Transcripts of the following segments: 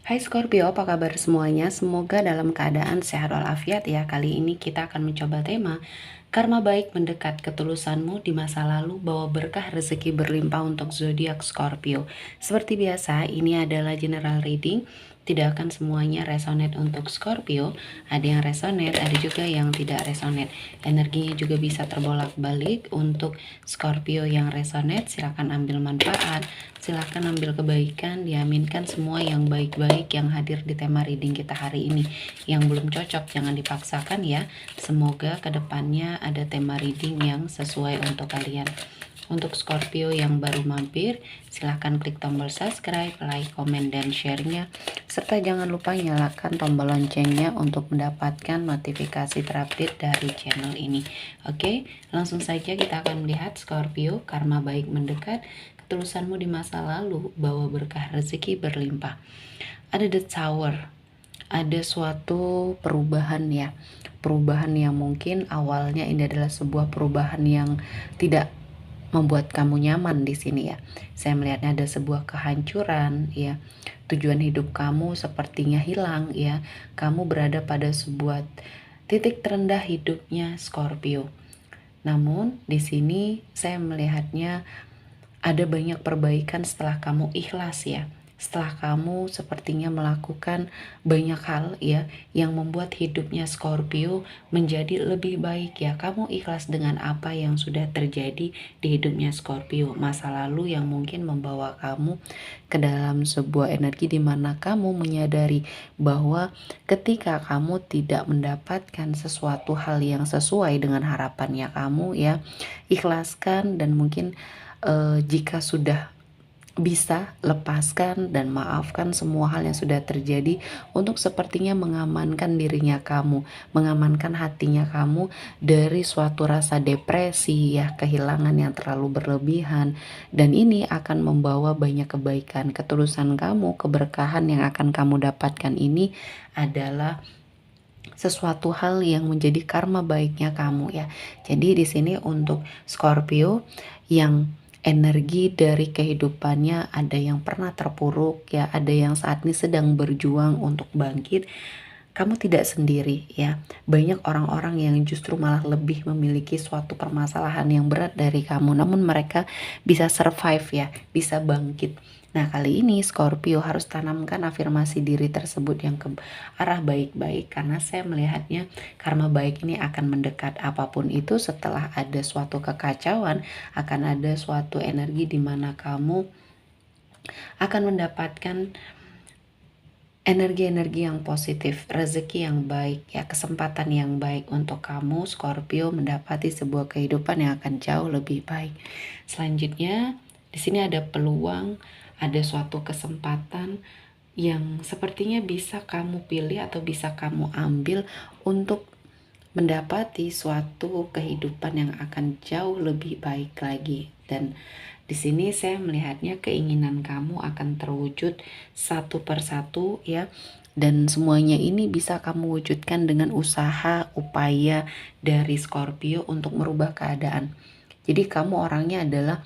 Hai Scorpio, apa kabar semuanya? Semoga dalam keadaan sehat walafiat ya. Kali ini kita akan mencoba tema karma baik mendekat, ketulusanmu di masa lalu bawa berkah rezeki berlimpah untuk zodiak Scorpio. Seperti biasa, ini adalah general reading. Tidak akan semuanya resonate untuk Scorpio. Ada yang resonate, ada juga yang tidak resonate. Energinya juga bisa terbolak-balik. Untuk Scorpio yang resonate, silakan ambil manfaat. Silahkan ambil kebaikan, diaminkan semua yang baik-baik yang hadir di tema reading kita hari ini. Yang belum cocok jangan dipaksakan ya. Semoga kedepannya ada tema reading yang sesuai untuk kalian. Untuk Scorpio yang baru mampir, silahkan klik tombol subscribe, like, komen, dan share-nya. Serta jangan lupa nyalakan tombol loncengnya untuk mendapatkan notifikasi terupdate dari channel ini. Oke, langsung saja kita akan melihat Scorpio, karma baik mendekat, ketulusanmu di masa lalu, bawa berkah rezeki berlimpah. Ada The Tower, ada suatu perubahan ya. Perubahan yang mungkin awalnya ini adalah sebuah perubahan yang tidak membuat kamu nyaman di sini ya. Saya melihatnya ada sebuah kehancuran ya. Tujuan hidup kamu sepertinya hilang ya. Kamu berada pada sebuah titik terendah hidupnya Scorpio. Namun di sini saya melihatnya ada banyak perbaikan setelah kamu ikhlas ya. Setelah kamu sepertinya melakukan banyak hal ya yang membuat hidupnya Scorpio menjadi lebih baik ya. Kamu ikhlas dengan apa yang sudah terjadi di hidupnya Scorpio. Masa lalu yang mungkin membawa kamu ke dalam sebuah energi di mana kamu menyadari bahwa ketika kamu tidak mendapatkan sesuatu hal yang sesuai dengan harapannya kamu ya, ikhlaskan dan mungkin jika sudah bisa lepaskan dan maafkan semua hal yang sudah terjadi untuk sepertinya mengamankan dirinya kamu, mengamankan hatinya kamu dari suatu rasa depresi ya, kehilangan yang terlalu berlebihan, dan ini akan membawa banyak kebaikan. Ketulusan kamu, keberkahan yang akan kamu dapatkan ini adalah sesuatu hal yang menjadi karma baiknya kamu ya. Jadi di sini untuk Scorpio yang energi dari kehidupannya ada yang pernah terpuruk ya, ada yang saat ini sedang berjuang untuk bangkit. Kamu tidak sendiri ya. Banyak orang-orang yang justru malah lebih memiliki suatu permasalahan yang berat dari kamu, namun mereka bisa survive ya, bisa bangkit. Nah, kali ini Scorpio harus tanamkan afirmasi diri tersebut yang ke arah baik-baik, karena saya melihatnya karma baik ini akan mendekat. Apapun itu, setelah ada suatu kekacauan, akan ada suatu energi di mana kamu akan mendapatkan energi-energi yang positif, rezeki yang baik, ya, kesempatan yang baik untuk kamu Scorpio mendapati sebuah kehidupan yang akan jauh lebih baik. Selanjutnya, di sini ada peluang, ada suatu kesempatan yang sepertinya bisa kamu pilih atau bisa kamu ambil untuk mendapati suatu kehidupan yang akan jauh lebih baik lagi. Dan di sini saya melihatnya keinginan kamu akan terwujud satu persatu ya. Dan semuanya ini bisa kamu wujudkan dengan usaha, upaya dari Scorpio untuk merubah keadaan. Jadi kamu orangnya adalah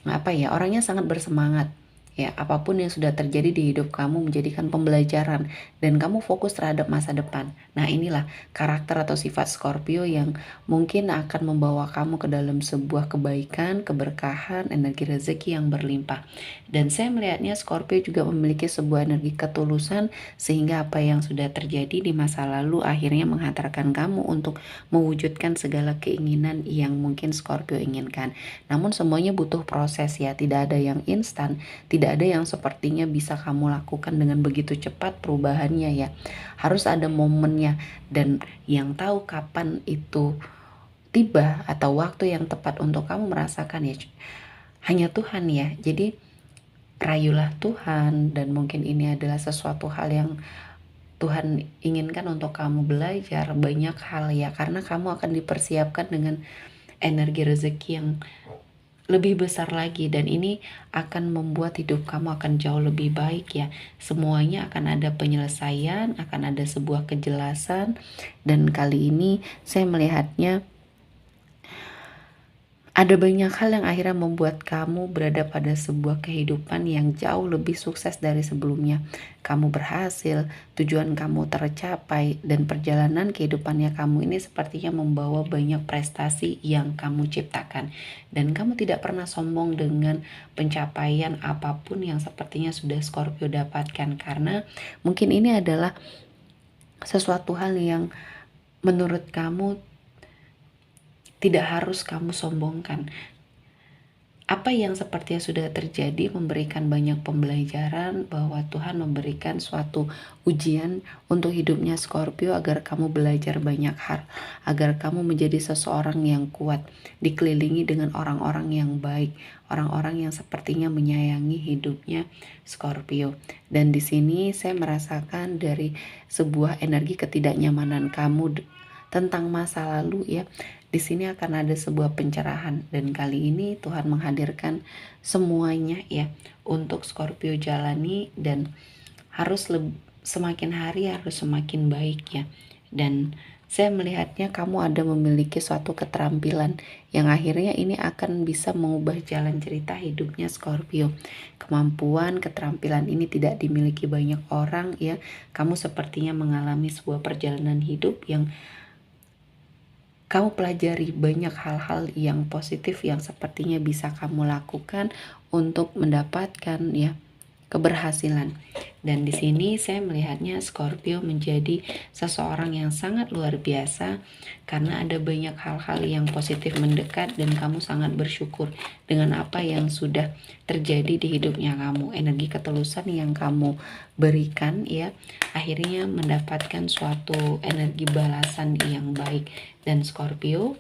apa ya? Orangnya sangat bersemangat. Ya, apapun yang sudah terjadi di hidup kamu menjadikan pembelajaran dan kamu fokus terhadap masa depan. Nah, inilah karakter atau sifat Scorpio yang mungkin akan membawa kamu ke dalam sebuah kebaikan, keberkahan, energi rezeki yang berlimpah. Dan saya melihatnya Scorpio juga memiliki sebuah energi ketulusan sehingga apa yang sudah terjadi di masa lalu akhirnya menghantarkan kamu untuk mewujudkan segala keinginan yang mungkin Scorpio inginkan. Namun semuanya butuh proses ya, tidak ada yang instan, tidak ada yang sepertinya bisa kamu lakukan dengan begitu cepat perubahannya ya. Harus ada momennya, dan yang tahu kapan itu tiba atau waktu yang tepat untuk kamu merasakan ya hanya Tuhan ya. Jadi rayulah Tuhan, dan mungkin ini adalah sesuatu hal yang Tuhan inginkan untuk kamu belajar banyak hal ya, karena kamu akan dipersiapkan dengan energi rezeki yang lebih besar lagi, dan ini akan membuat hidup kamu akan jauh lebih baik ya. Semuanya akan ada penyelesaian, akan ada sebuah kejelasan, dan kali ini saya melihatnya Ada banyak hal yang akhirnya membuat kamu berada pada sebuah kehidupan yang jauh lebih sukses dari sebelumnya. Kamu berhasil, tujuan kamu tercapai, dan perjalanan kehidupannya kamu ini sepertinya membawa banyak prestasi yang kamu ciptakan. Dan kamu tidak pernah sombong dengan pencapaian apapun yang sepertinya sudah Scorpio dapatkan. Karena mungkin ini adalah sesuatu hal yang menurut kamu tidak harus kamu sombongkan. Apa yang sepertinya sudah terjadi memberikan banyak pembelajaran bahwa Tuhan memberikan suatu ujian untuk hidupnya Scorpio agar kamu belajar banyak hal, agar kamu menjadi seseorang yang kuat, dikelilingi dengan orang-orang yang baik, orang-orang yang sepertinya menyayangi hidupnya Scorpio. Dan di sini saya merasakan dari sebuah energi ketidaknyamanan kamu tentang masa lalu ya. Di sini akan ada sebuah pencerahan dan kali ini Tuhan menghadirkan semuanya ya untuk Scorpio jalani dan harus semakin hari harus semakin baik ya. Dan saya melihatnya kamu ada memiliki suatu keterampilan yang akhirnya ini akan bisa mengubah jalan cerita hidupnya Scorpio. Kemampuan, keterampilan ini tidak dimiliki banyak orang ya. Kamu sepertinya mengalami sebuah perjalanan hidup yang kamu pelajari banyak hal-hal yang positif yang sepertinya bisa kamu lakukan untuk mendapatkan ya keberhasilan. Dan di sini saya melihatnya Scorpio menjadi seseorang yang sangat luar biasa karena ada banyak hal-hal yang positif mendekat dan kamu sangat bersyukur dengan apa yang sudah terjadi di hidupnya kamu. Energi ketulusan yang kamu berikan ya akhirnya mendapatkan suatu energi balasan yang baik. Dan Scorpio,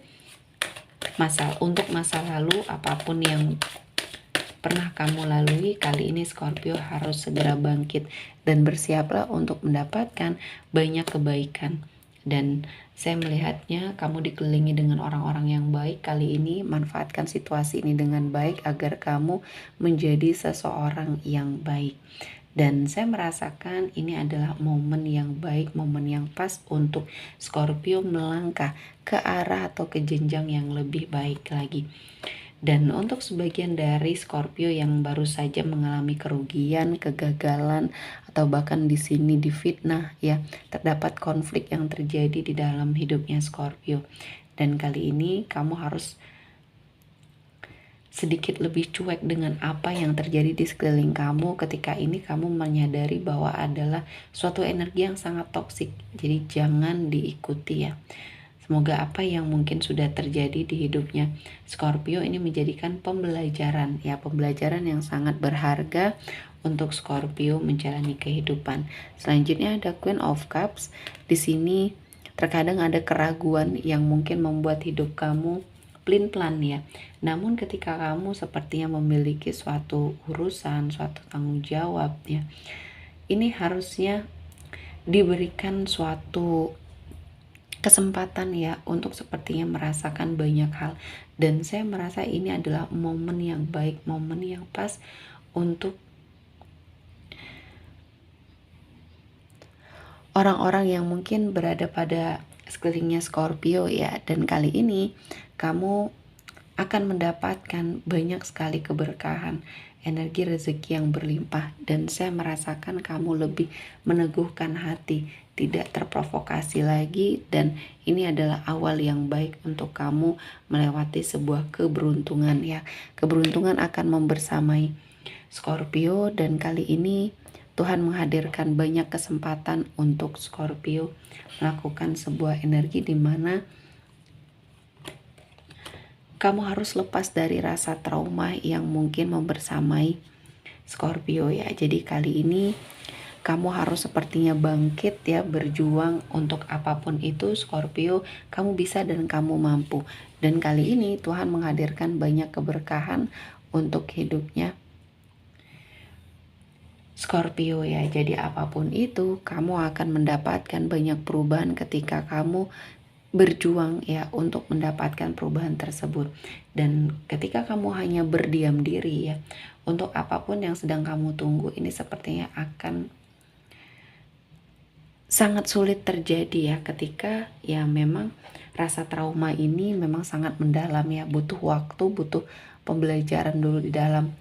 untuk masa lalu apapun yang pernah kamu lalui, kali ini Scorpio harus segera bangkit dan bersiaplah untuk mendapatkan banyak kebaikan. Dan saya melihatnya kamu dikelilingi dengan orang-orang yang baik. Kali ini manfaatkan situasi ini dengan baik agar kamu menjadi seseorang yang baik. Dan saya merasakan ini adalah momen yang baik, momen yang pas untuk Scorpio melangkah ke arah atau ke jenjang yang lebih baik lagi. Dan untuk sebagian dari Scorpio yang baru saja mengalami kerugian, kegagalan, atau bahkan di sini difitnah ya, terdapat konflik yang terjadi di dalam hidupnya Scorpio. Dan kali ini kamu harus sedikit lebih cuek dengan apa yang terjadi di sekeliling kamu ketika ini kamu menyadari bahwa adalah suatu energi yang sangat toksik. Jadi jangan diikuti ya. Semoga apa yang mungkin sudah terjadi di hidupnya Scorpio ini menjadikan pembelajaran ya, pembelajaran yang sangat berharga untuk Scorpio menjalani kehidupan. Selanjutnya ada Queen of Cups. Di sini terkadang ada keraguan yang mungkin membuat hidup kamu pelin-pelan ya. Namun ketika kamu sepertinya memiliki suatu urusan, suatu tanggung jawab ya, ini harusnya diberikan suatu kesempatan ya untuk sepertinya merasakan banyak hal. Dan saya merasa ini adalah momen yang baik, momen yang pas untuk orang-orang yang mungkin berada pada sekelilingnya Scorpio ya. Dan kali ini kamu akan mendapatkan banyak sekali keberkahan, energi rezeki yang berlimpah, dan saya merasakan kamu lebih meneguhkan hati, tidak terprovokasi lagi, dan ini adalah awal yang baik untuk kamu melewati sebuah keberuntungan ya. Keberuntungan akan membersamai Scorpio dan kali ini Tuhan menghadirkan banyak kesempatan untuk Scorpio melakukan sebuah energi di mana kamu harus lepas dari rasa trauma yang mungkin membersamai Scorpio ya. Jadi kali ini kamu harus sepertinya bangkit ya, berjuang untuk apapun itu Scorpio, kamu bisa dan kamu mampu. Dan kali ini Tuhan menghadirkan banyak keberkahan untuk hidupnya Scorpio ya. Jadi apapun itu kamu akan mendapatkan banyak perubahan ketika kamu berjuang ya untuk mendapatkan perubahan tersebut. Dan ketika kamu hanya berdiam diri ya, untuk apapun yang sedang kamu tunggu ini sepertinya akan sangat sulit terjadi ya ketika ya memang rasa trauma ini memang sangat mendalam ya, butuh waktu, butuh pembelajaran dulu di dalam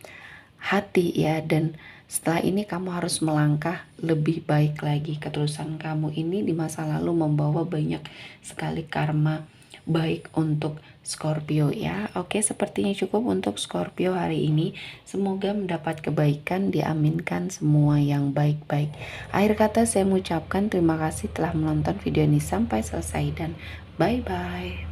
hati ya, dan setelah ini kamu harus melangkah lebih baik lagi. Ketulusan kamu ini di masa lalu membawa banyak sekali karma baik untuk Scorpio ya. Oke, sepertinya cukup untuk Scorpio hari ini. Semoga mendapat kebaikan, diaminkan semua yang baik-baik. Akhir kata saya mengucapkan terima kasih telah menonton video ini sampai selesai dan bye-bye.